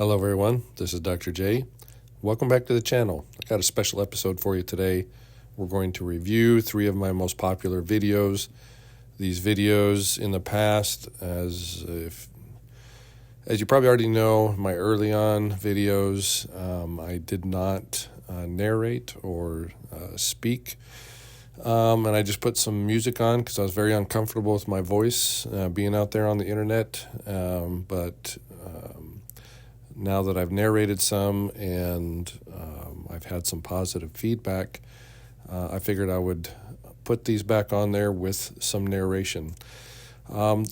Hello everyone, this is Dr. J. Welcome back to the channel. I got a special episode for you today. We're going to review 3 of my most popular videos. These videos in the past, as you probably already know, my early on videos, I did not narrate or speak. And I just put some music on because I was very uncomfortable with my voice being out there on the internet. But now that I've narrated some and I've had some positive feedback, I figured I would put these back on there with some narration.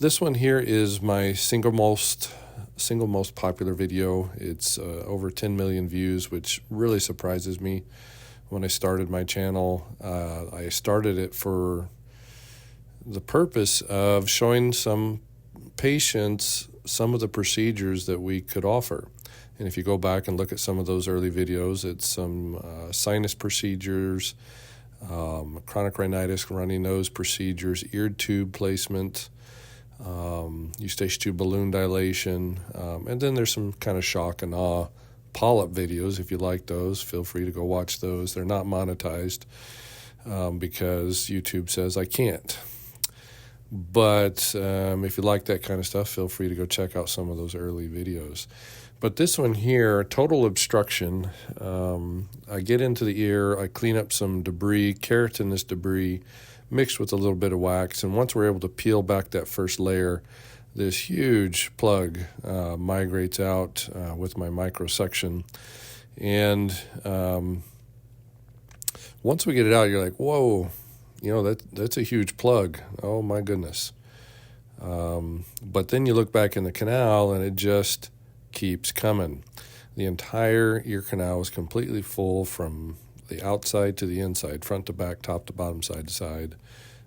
This one here is my single most popular video. It's over 10 million views, which really surprises me. When I started my channel, I started it for the purpose of showing some patients some of the procedures that we could offer. And if you go back and look at some of those early videos, it's some sinus procedures, chronic rhinitis, runny nose procedures, ear tube placement, eustachian tube balloon dilation, and then there's some kind of shock and awe polyp videos. If you like those, feel free to go watch those. They're not monetized because YouTube says I can't. But if you like that kind of stuff, feel free to go check out some of those early videos. But this one here, total obstruction, I get into the ear, I clean up some debris, keratinous debris, mixed with a little bit of wax, and once we're able to peel back that first layer, this huge plug migrates out with my microsection. And once we get it out, you're like, whoa, that's a huge plug. Oh, my goodness. But then you look back in the canal, and it just keeps coming. The entire ear canal was completely full from the outside to the inside, front to back, top to bottom, side to side.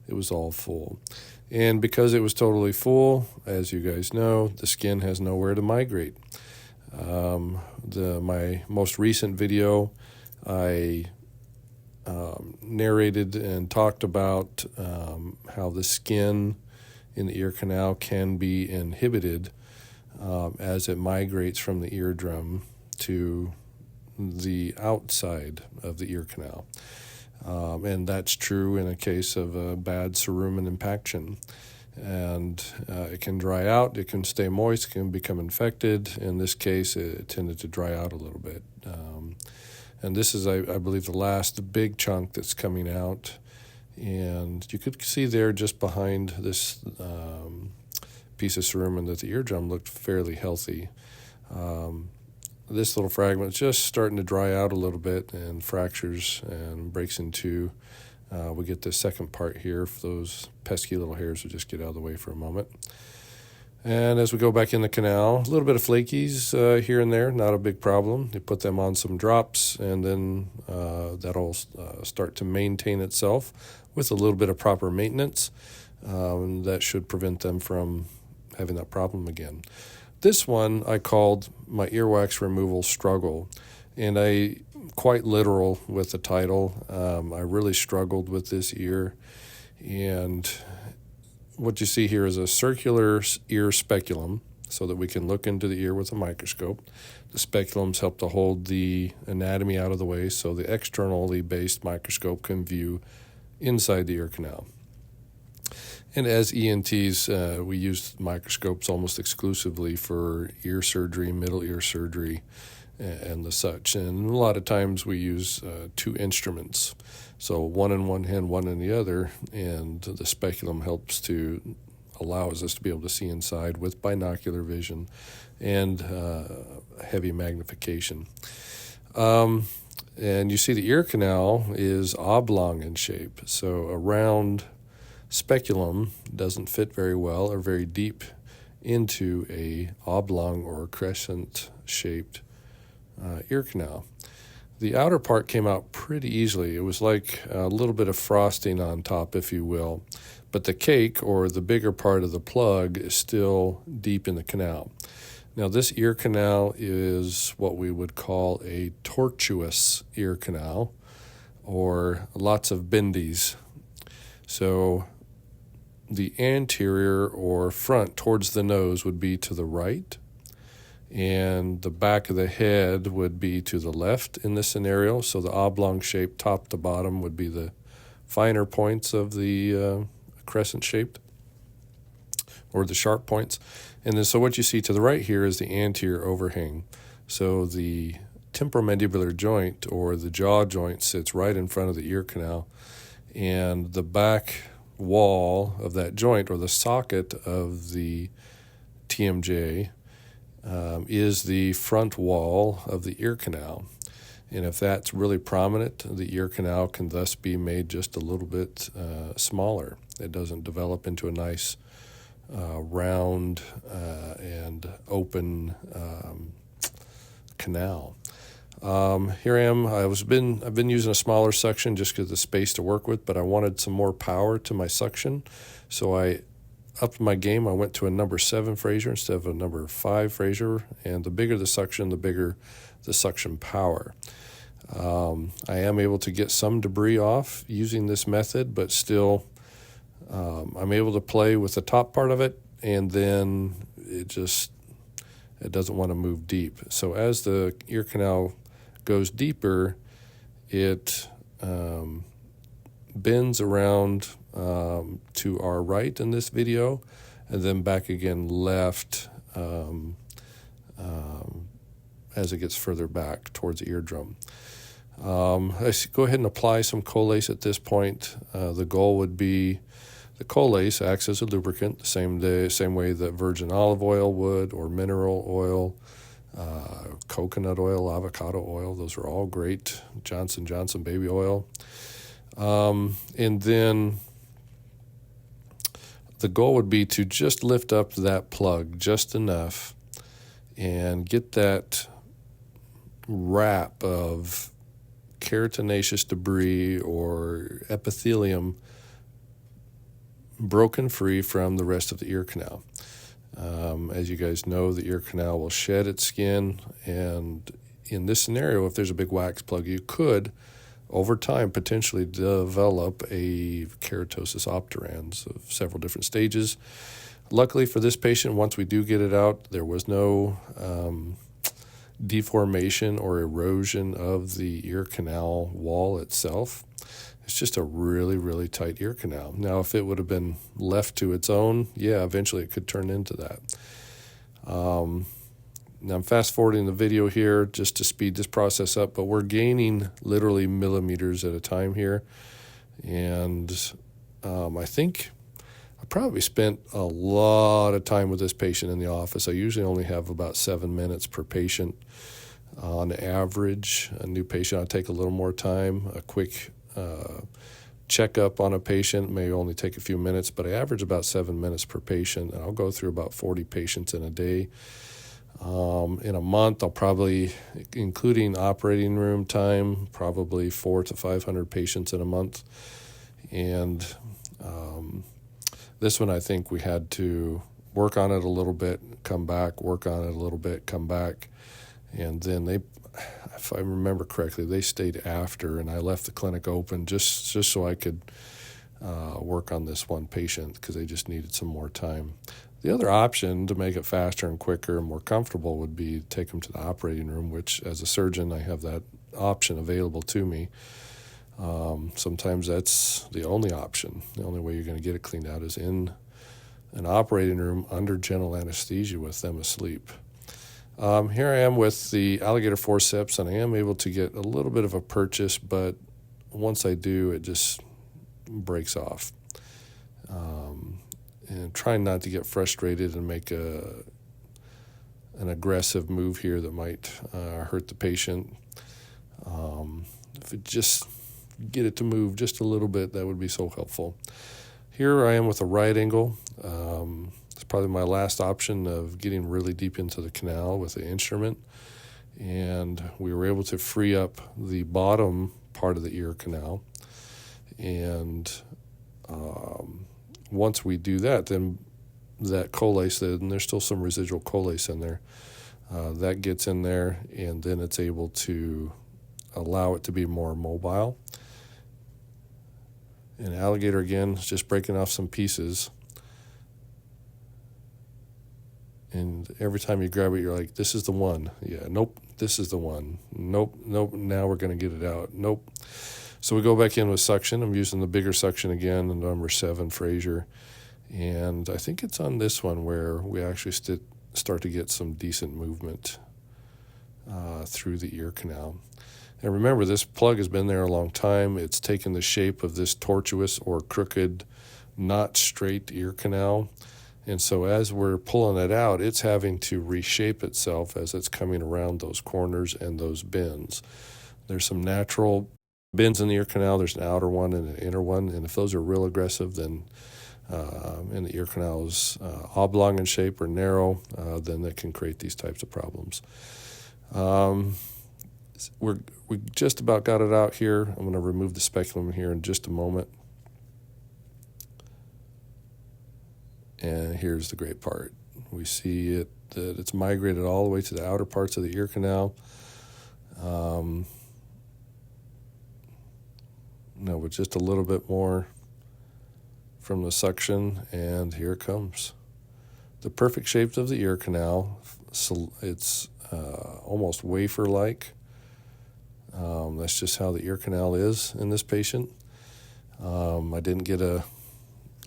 It was all full. And because it was totally full, as you guys know, the skin has nowhere to migrate. My most recent video, I narrated and talked about how the skin in the ear canal can be inhibited as it migrates from the eardrum to the outside of the ear canal. And that's true in a case of a bad cerumen impaction. And it can dry out, it can stay moist, it can become infected. In this case, it tended to dry out a little bit. And this is, I believe, the last big chunk that's coming out. And you could see there just behind this piece of cerumen that the eardrum looked fairly healthy. This little fragment is just starting to dry out a little bit and fractures and breaks in two. We get the second part here. If those pesky little hairs will just get out of the way for a moment. And as we go back in the canal, a little bit of flakies here and there, not a big problem. You put them on some drops, and then that'll start to maintain itself with a little bit of proper maintenance. That should prevent them from having that problem again. This one I called my earwax removal struggle, and I quite literal with the title. I really struggled with this ear, and what you see here is a circular ear speculum so that we can look into the ear with a microscope. The speculums help to hold the anatomy out of the way so the externally based microscope can view inside the ear canal. And as ENTs, we use microscopes almost exclusively for ear surgery, middle ear surgery, and the such. And a lot of times we use 2 instruments. So one in one hand, one in the other, and the speculum helps to allows us to be able to see inside with binocular vision and heavy magnification. And you see the ear canal is oblong in shape, so a round speculum doesn't fit very well or very deep into a oblong or crescent-shaped ear canal. The outer part came out pretty easily. It was like a little bit of frosting on top, if you will, but the cake, or the bigger part of the plug, is still deep in the canal. Now, this ear canal is what we would call a tortuous ear canal, or lots of bendies. So the anterior or front towards the nose would be to the right, and the back of the head would be to the left in this scenario. So the oblong shape top to bottom would be the finer points of the crescent shaped, or the sharp points. And then so what you see to the right here is the anterior overhang. So the temporomandibular joint, or the jaw joint, sits right in front of the ear canal, and the back wall of that joint, or the socket of the TMJ, is the front wall of the ear canal. And if that's really prominent, the ear canal can thus be made just a little bit smaller. It doesn't develop into a nice round and open canal. Here I am. I've been using a smaller suction just because of the space to work with, but I wanted some more power to my suction, so I upped my game. I went to a number 7 Fraser instead of a number 5 Fraser, and the bigger the suction, the bigger the suction power. I am able to get some debris off using this method, but still I'm able to play with the top part of it, and then it doesn't want to move deep. So as the ear canal goes deeper, it bends around to our right in this video, and then back again left as it gets further back towards the eardrum. I go ahead and apply some Colace at this point. The goal would be, the Colace acts as a lubricant the same way that virgin olive oil would, or mineral oil, coconut oil, avocado oil. Those are all great. Johnson & Johnson baby oil. And then the goal would be to just lift up that plug just enough and get that wrap of keratinaceous debris or epithelium broken free from the rest of the ear canal. As you guys know, the ear canal will shed its skin, and in this scenario, if there's a big wax plug, you could, over time, potentially develop a keratosis obturans of several different stages. Luckily for this patient, once we do get it out, there was no deformation or erosion of the ear canal wall itself. It's just a really, really tight ear canal. Now, if it would have been left to its own, yeah, eventually it could turn into that. Now I'm fast forwarding the video here just to speed this process up, but we're gaining literally millimeters at a time here. And I think I probably spent a lot of time with this patient in the office. I usually only have about 7 minutes per patient on average. A new patient, I'll take a little more time. A quick checkup on a patient may only take a few minutes, but I average about 7 minutes per patient, and I'll go through about 40 patients in a day. In a month, I'll probably, including operating room time, probably 400 to 500 patients in a month. And this one, I think we had to work on it a little bit, come back, work on it a little bit, come back. And then they, if I remember correctly, they stayed after, and I left the clinic open just so I could work on this one patient because they just needed some more time. The other option to make it faster and quicker and more comfortable would be to take them to the operating room, which as a surgeon, I have that option available to me. Sometimes that's the only option. The only way you're going to get it cleaned out is in an operating room under general anesthesia with them asleep. Here I am with the alligator forceps, and I am able to get a little bit of a purchase, but once I do, it just breaks off. And trying not to get frustrated and make an aggressive move here that might hurt the patient. If it just get it to move just a little bit, that would be so helpful. Here I am with a right angle. It's probably my last option of getting really deep into the canal with the instrument. And we were able to free up the bottom part of the ear canal. And once we do that, then that Colace, then there's still some residual Colace in there. That gets in there, and then it's able to allow it to be more mobile. And alligator, again, is just breaking off some pieces. And every time you grab it, you're like, this is the one. Yeah, nope, this is the one. Nope, now we're going to get it out. Nope. So we go back in with suction. I'm using the bigger suction again, the number 7 Fraser. And I think it's on this one where we actually start to get some decent movement through the ear canal. And remember, this plug has been there a long time. It's taken the shape of this tortuous or crooked, not straight ear canal. And so as we're pulling it out, it's having to reshape itself as it's coming around those corners and those bends. There's some natural bends in the ear canal. There's an outer one and an inner one. And if those are real aggressive, then and the ear canal is oblong in shape or narrow, then that can create these types of problems. We just about got it out here. I'm going to remove the speculum here in just a moment. And here's the great part. We see that it's migrated all the way to the outer parts of the ear canal. Now with just a little bit more from the suction, and here it comes. The perfect shape of the ear canal. So it's almost wafer-like. That's just how the ear canal is in this patient. I didn't get a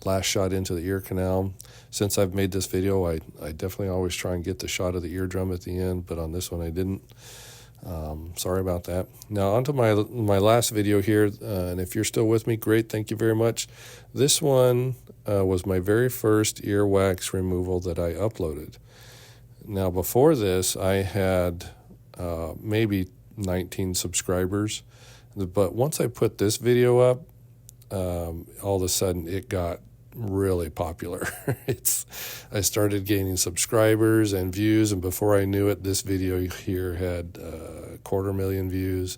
last shot into the ear canal. Since I've made this video, I definitely always try and get the shot of the eardrum at the end, but on this one I didn't. Sorry about that. Now onto my last video here, and if you're still with me, great, thank you very much. This one was my very first earwax removal that I uploaded. Now before this, I had maybe 19 subscribers, but once I put this video up, all of a sudden it got really popular. I started gaining subscribers and views, and before I knew it, this video here had 250,000 views.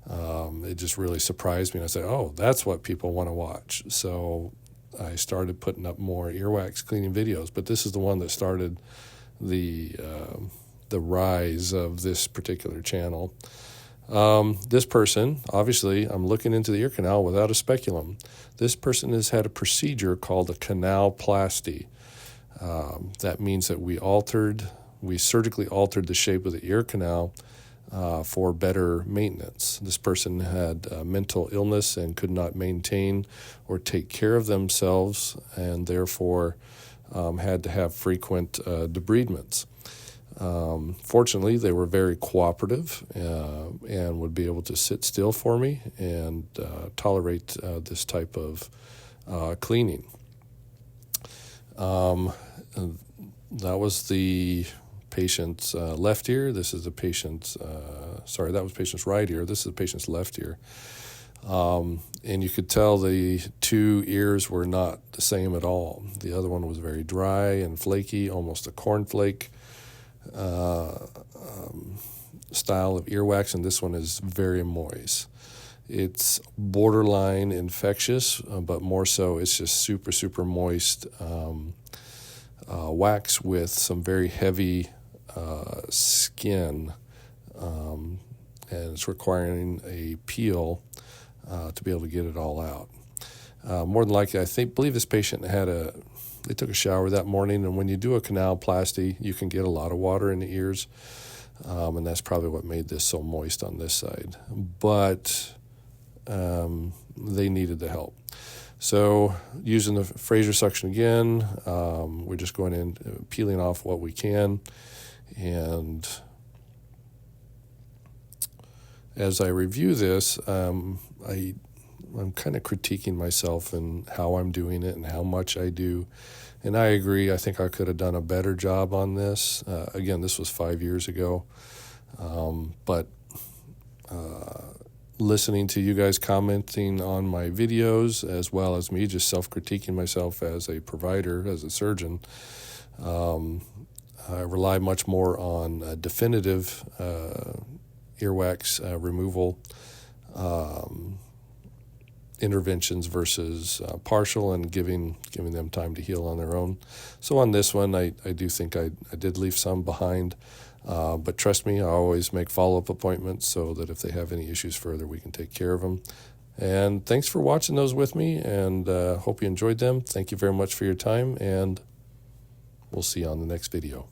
It just really surprised me, and I said, oh, that's what people want to watch. So I started putting up more earwax cleaning videos, but this is the one that started the rise of this particular channel. This person, obviously, I'm looking into the ear canal without a speculum. This person has had a procedure called a canalplasty. That means that we surgically altered the shape of the ear canal for better maintenance. This person had mental illness and could not maintain or take care of themselves, and therefore had to have frequent debridements. Fortunately, they were very cooperative and would be able to sit still for me and tolerate this type of cleaning. That was the patient's left ear. This is the patient's, that was patient's right ear. This is the patient's left ear. And you could tell the two ears were not the same at all. The other one was very dry and flaky, almost a cornflake style of earwax, and this one is very moist. It's borderline infectious, but more so it's just super, super moist wax with some very heavy skin, and it's requiring a peel to be able to get it all out. More than likely, believe this patient they took a shower that morning, and when you do a canalplasty, you can get a lot of water in the ears, and that's probably what made this so moist on this side. But they needed the help. So using the Fraser suction again, we're just going in, peeling off what we can, and as I review this, I'm kind of critiquing myself and how I'm doing it and how much I do. And I agree, I think I could have done a better job on this. Again, this was 5 years ago. But listening to you guys commenting on my videos, as well as me just self-critiquing myself as a provider, as a surgeon, I rely much more on definitive earwax removal interventions versus partial and giving them time to heal on their own. So on this one, I do think I did leave some behind, but trust me, I always make follow-up appointments so that if they have any issues further, we can take care of them. And thanks for watching those with me, and hope you enjoyed them. Thank you very much for your time, and we'll see you on the next video.